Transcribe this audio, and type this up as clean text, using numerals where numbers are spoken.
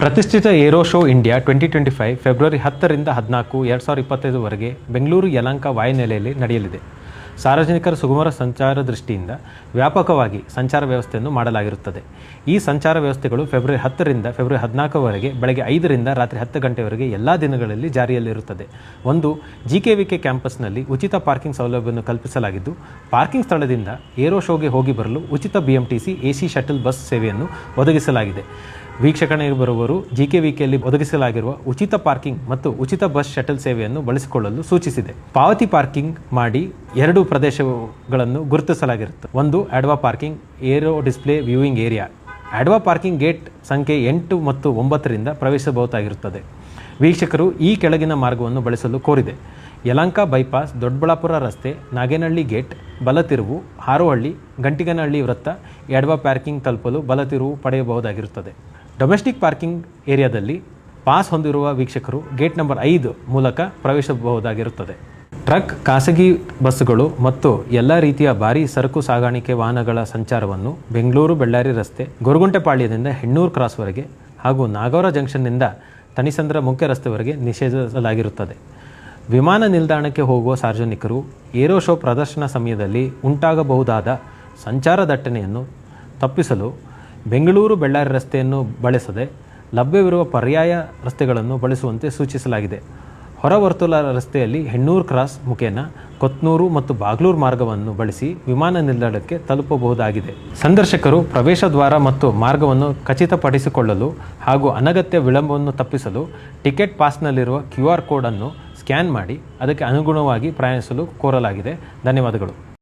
ಪ್ರತಿಷ್ಠಿತ aero show India 2025 February 10ರಿಂದ 14, 2025ವರೆಗೆ ಬೆಂಗಳೂರು ಯಲಹಂಕ ವಾಯುನೆಲೆಯಲ್ಲಿ ನಡೆಯಲಿದೆ. ಸಾರ್ವಜನಿಕರ ಸುಗಮ ಸಂಚಾರ ದೃಷ್ಟಿಯಿಂದ ವ್ಯಾಪಕವಾಗಿ ಸಂಚಾರ ವ್ಯವಸ್ಥೆಯನ್ನು ಮಾಡಲಾಗಿರುತ್ತದೆ. ಈ ಸಂಚಾರ ವ್ಯವಸ್ಥೆಗಳು ಫೆಬ್ರವರಿ 10ರಿಂದ ಫೆಬ್ರವರಿ 14ವರೆಗೆ ಬೆಳಗ್ಗೆ 5ರಿಂದ ರಾತ್ರಿ 10 ಗಂಟೆವರೆಗೆ ಎಲ್ಲ ದಿನಗಳಲ್ಲಿ ಜಾರಿಯಲ್ಲಿರುತ್ತದೆ. ಒಂದು, ಜಿಕೆವಿಕೆ ಕ್ಯಾಂಪಸ್ನಲ್ಲಿ ಉಚಿತ ಪಾರ್ಕಿಂಗ್ ಸೌಲಭ್ಯವನ್ನು ಕಲ್ಪಿಸಲಾಗಿದ್ದು, ಪಾರ್ಕಿಂಗ್ ಸ್ಥಳದಿಂದ ಏರೋ ಶೋಗೆ ಹೋಗಿ ಬರಲು ಉಚಿತ BMTC AC ಶಟಲ್ ಬಸ್ ಸೇವೆಯನ್ನು ಒದಗಿಸಲಾಗಿದೆ. ವೀಕ್ಷಕರಿಗೆ ಬರುವವರು ಜಿಕೆವಿಕೆಯಲ್ಲಿ ಒದಗಿಸಲಾಗಿರುವ ಉಚಿತ ಪಾರ್ಕಿಂಗ್ ಮತ್ತು ಉಚಿತ ಬಸ್ ಶಟಲ್ ಸೇವೆಯನ್ನು ಬಳಸಿಕೊಳ್ಳಲು ಸೂಚಿಸಿದೆ. ಪಾವತಿ ಪಾರ್ಕಿಂಗ್ ಮಾಡಿ 2 ಪ್ರದೇಶಗಳನ್ನು ಗುರುತಿಸಲಾಗಿರುತ್ತದೆ. ಒಂದು, ADVA parking aero display viewing area. ADVA parking gate ಸಂಖ್ಯೆ 8 ಮತ್ತು 9ರಿಂದ ಪ್ರವೇಶಿಸಬಹುದಾಗಿರುತ್ತದೆ. ವೀಕ್ಷಕರು ಈ ಕೆಳಗಿನ ಮಾರ್ಗವನ್ನು ಬಳಸಲು ಕೋರಿದೆ: ಯಲಹಂಕ ಬೈಪಾಸ್, ದೊಡ್ಡಬಳ್ಳಾಪುರ ರಸ್ತೆ, ನಾಗೇನಹಳ್ಳಿ ಗೇಟ್, ಬಲತಿರುವು, ಹಾರೋಹಳ್ಳಿ, ಗಂಟಿಗನಹಳ್ಳಿ ವೃತ್ತ. ಆಡ್ವಾ ಪಾರ್ಕಿಂಗ್ ತಲುಪಲು ಬಲತಿರುವು ಪಡೆಯಬಹುದಾಗಿರುತ್ತದೆ. ಡೊಮೆಸ್ಟಿಕ್ ಪಾರ್ಕಿಂಗ್ ಏರಿಯಾದಲ್ಲಿ ಪಾಸ್ ಹೊಂದಿರುವ ವೀಕ್ಷಕರು ಗೇಟ್ ನಂಬರ್ 5 ಮೂಲಕ ಪ್ರವೇಶಿಸಬಹುದಾಗಿರುತ್ತದೆ. ಟ್ರಕ್, ಖಾಸಗಿ ಬಸ್ಸುಗಳು ಮತ್ತು ಎಲ್ಲ ರೀತಿಯ ಭಾರೀ ಸರಕು ಸಾಗಾಣಿಕೆ ವಾಹನಗಳ ಸಂಚಾರವನ್ನು ಬೆಂಗಳೂರು ಬೆಳ್ಳಾರಿ ರಸ್ತೆ, ಗೊರಗುಂಟೆಪಾಳ್ಯದಿಂದ ಹೆಣ್ಣೂರು ಕ್ರಾಸ್ವರೆಗೆ ಹಾಗೂ ನಾಗೌರ ಜಂಕ್ಷನ್ನಿಂದ ತಣಿಸಂದ್ರ ಮುಖ್ಯ ರಸ್ತೆವರೆಗೆ ನಿಷೇಧಿಸಲಾಗಿರುತ್ತದೆ. ವಿಮಾನ ನಿಲ್ದಾಣಕ್ಕೆ ಹೋಗುವ ಸಾರ್ವಜನಿಕರು ಏರೋ ಶೋ ಪ್ರದರ್ಶನ ಸಮಯದಲ್ಲಿ ಉಂಟಾಗಬಹುದಾದ ಸಂಚಾರ ದಟ್ಟಣೆಯನ್ನು ತಪ್ಪಿಸಲು ಬೆಂಗಳೂರು ಬೆಳ್ಳಾರಿ ರಸ್ತೆಯನ್ನು ಬಳಸದೆ ಲಭ್ಯವಿರುವ ಪರ್ಯಾಯ ರಸ್ತೆಗಳನ್ನು ಬಳಸುವಂತೆ ಸೂಚಿಸಲಾಗಿದೆ. ಹೊರವರ್ತುಲ ರಸ್ತೆಯಲ್ಲಿ ಹೆಣ್ಣೂರು ಕ್ರಾಸ್ ಮುಖೇನ ಕೊತ್ನೂರು ಮತ್ತು ಬಾಗ್ಲೂರು ಮಾರ್ಗವನ್ನು ಬಳಸಿ ವಿಮಾನ ನಿಲ್ದಾಣಕ್ಕೆ ತಲುಪಬಹುದಾಗಿದೆ. ಸಂದರ್ಶಕರು ಪ್ರವೇಶ ದ್ವಾರ ಮತ್ತು ಮಾರ್ಗವನ್ನು ಖಚಿತಪಡಿಸಿಕೊಳ್ಳಲು ಹಾಗೂ ಅನಗತ್ಯ ವಿಳಂಬವನ್ನು ತಪ್ಪಿಸಲು ಟಿಕೆಟ್ ಪಾಸ್ನಲ್ಲಿರುವ QR ಕೋಡ್ ಅನ್ನು ಸ್ಕ್ಯಾನ್ ಮಾಡಿ ಅದಕ್ಕೆ ಅನುಗುಣವಾಗಿ ಪ್ರಯಾಣಿಸಲು ಕೋರಲಾಗಿದೆ. ಧನ್ಯವಾದಗಳು.